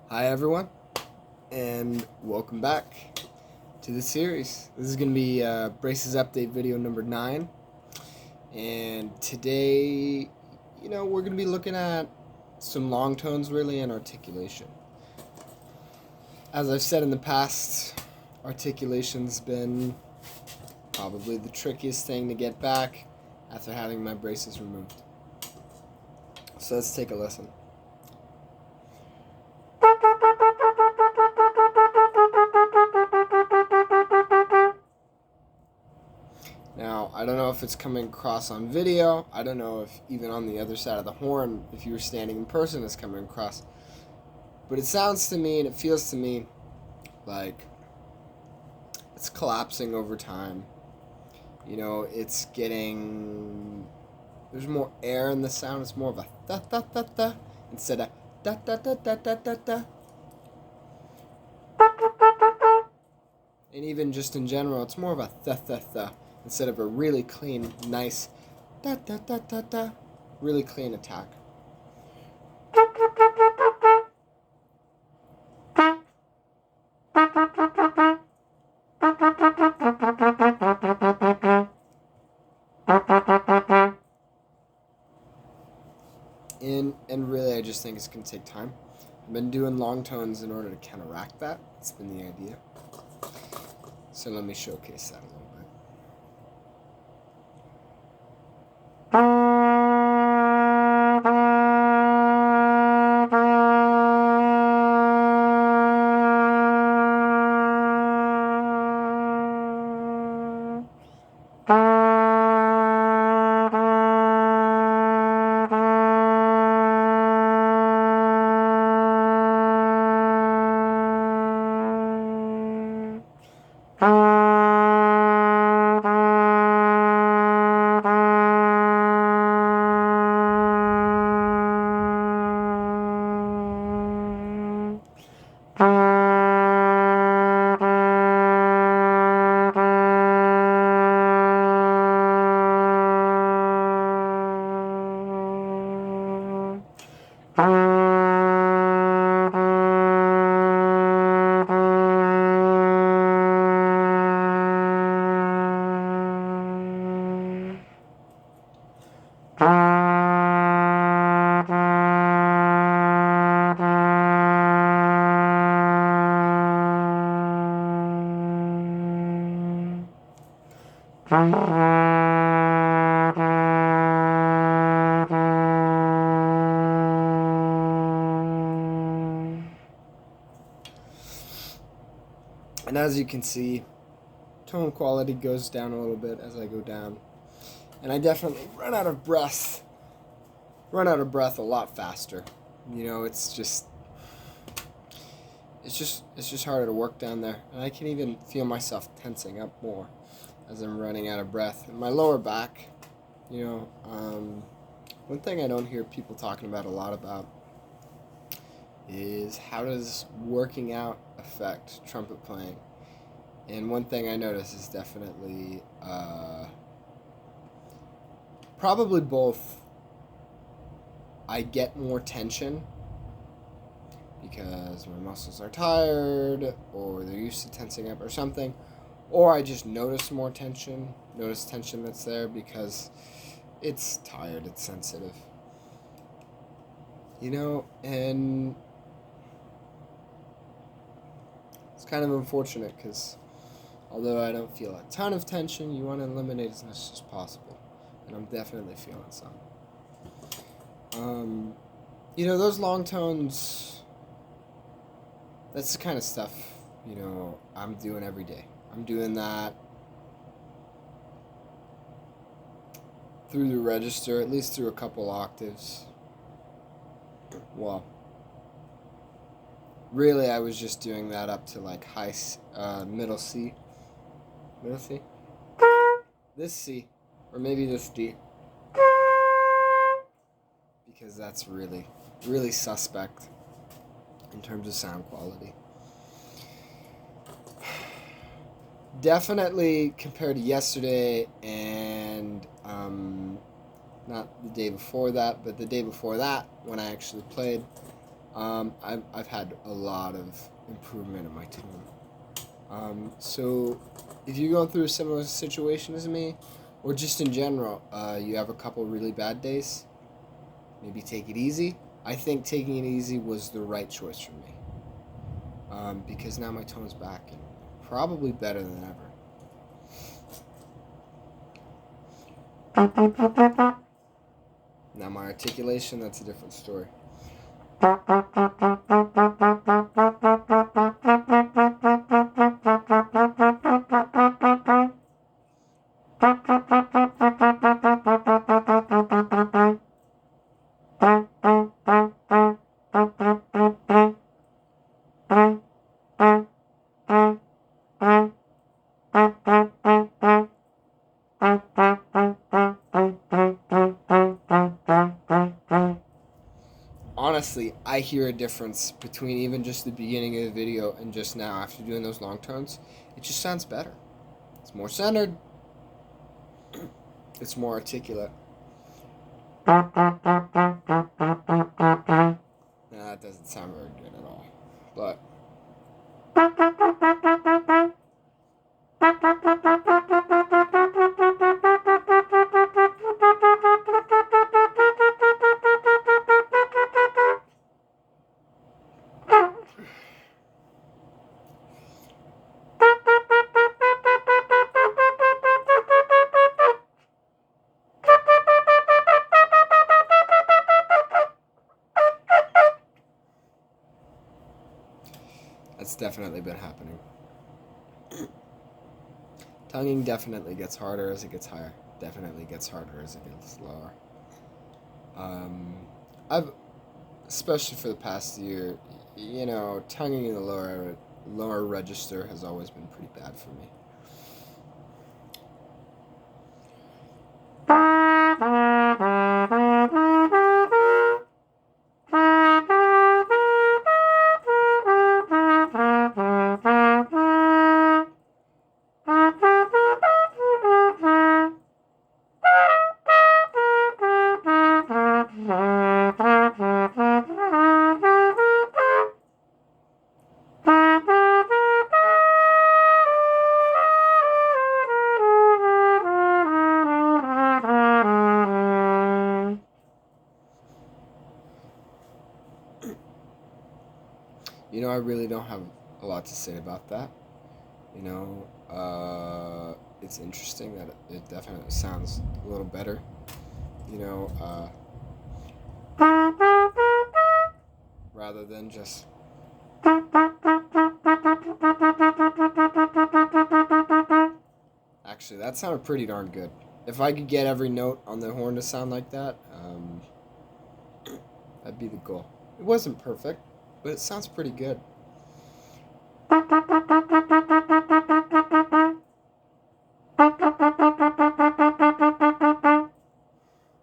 Hi everyone, and welcome back to the series. This is going to be Braces Update video number 9, and today, we're going to be looking at some long tones really and articulation. As I've said in the past, articulation's been probably the trickiest thing to get back after having my braces removed. So let's take a listen. Now, I don't know if it's coming across on video. I don't know if even on the other side of the horn, if you were standing in person, it's coming across. But it sounds to me and it feels to me like it's collapsing over time. It's getting... There's more air in the sound. It's more of a da-da-da-da instead of da-da-da-da-da-da. And even just in general, it's more of a da-da-da instead of a really clean, nice da-da-da-da-da, really clean attack. And really, I just think it's going to take time. I've been doing long tones in order to counteract that. That's been the idea. So let me showcase that a little bit. And as you can see, tone quality goes down a little bit as I go down. And I definitely run out of breath a lot faster. It's just harder to work down there. And I can even feel myself tensing up more as I'm running out of breath. And my lower back, one thing I don't hear people talking about a lot about is how does working out affect trumpet playing. And one thing I notice is definitely probably both. I get more tension because my muscles are tired or they're used to tensing up or something, or I just notice tension that's there because it's tired, it's sensitive. And it's kind of unfortunate because although I don't feel a ton of tension, you want to eliminate as much as possible. And I'm definitely feeling some. Those long tones, that's the kind of stuff, I'm doing every day. I'm doing that through the register, at least through a couple octaves. Well, really, I was just doing that up to like middle C. Middle C? This C, or maybe this D. Because that's really, really suspect in terms of sound quality. Definitely compared to yesterday and not the day before that, but the day before that when I actually played, I've had a lot of improvement in my tone. So if you're going through a similar situation as me, or just in general, you have a couple really bad days, maybe take it easy. I think taking it easy was the right choice for me, because now my tone's back and probably better than ever. Now my articulation, that's a different story. Honestly, I hear a difference between even just the beginning of the video and just now after doing those long tones. It just sounds better. It's more centered. It's more articulate. Nah, that doesn't sound very good at all. But that's definitely been happening. Tonguing definitely gets harder as it gets higher. Definitely gets harder as it gets lower. I've, especially for the past year, tonguing in the lower register has always been pretty bad for me. I really don't have a lot to say about that. It's interesting that it definitely sounds a little better. Rather than just. Actually, that sounded pretty darn good. If I could get every note on the horn to sound like that, that'd be the goal. It wasn't perfect, but it sounds pretty good.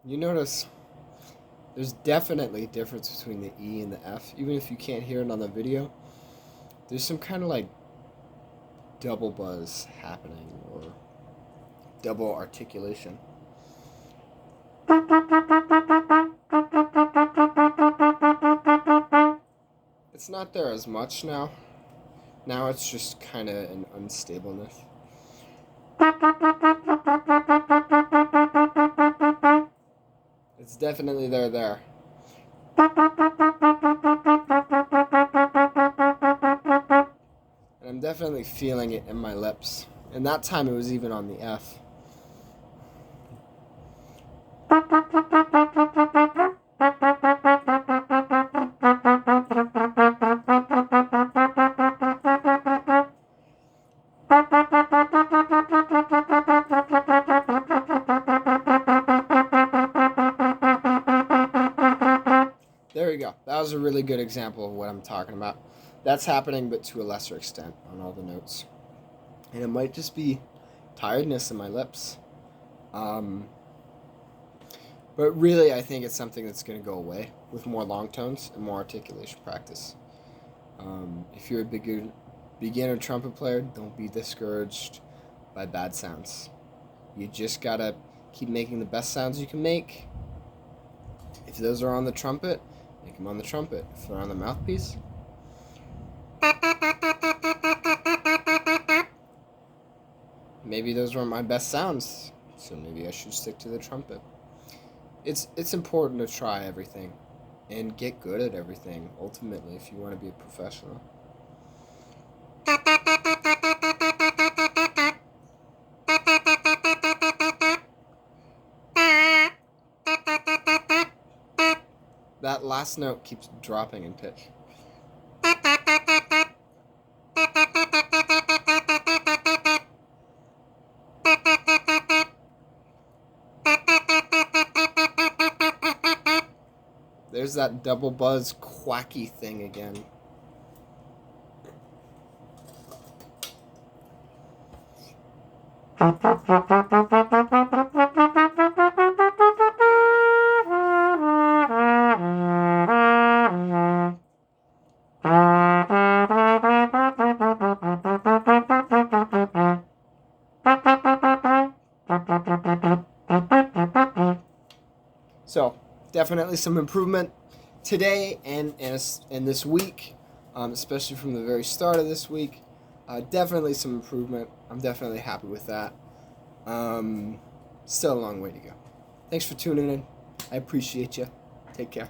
You notice there's definitely a difference between the E and the F. Even if you can't hear it on the video, there's some kind of like double buzz happening or double articulation. It's not there as much now. Now it's just kind of an unstableness. It's definitely there. And I'm definitely feeling it in my lips. And that time it was even on the F. There we go. That was a really good example of what I'm talking about. That's happening, but to a lesser extent on all the notes. And it might just be tiredness in my lips. But really, I think it's something that's going to go away with more long tones and more articulation practice. If you're a beginner trumpet player, don't be discouraged by bad sounds. You just got to keep making the best sounds you can make. If those are on the trumpet, make them on the trumpet. If they're on the mouthpiece, maybe those weren't my best sounds, so maybe I should stick to the trumpet. It's important to try everything and get good at everything, ultimately, if you want to be a professional. That last note keeps dropping in pitch. There's that double buzz quacky thing again. So, definitely some improvement today and this week, especially from the very start of this week. Definitely some improvement. I'm definitely happy with that. Still a long way to go. Thanks for tuning in. I appreciate you. Take care.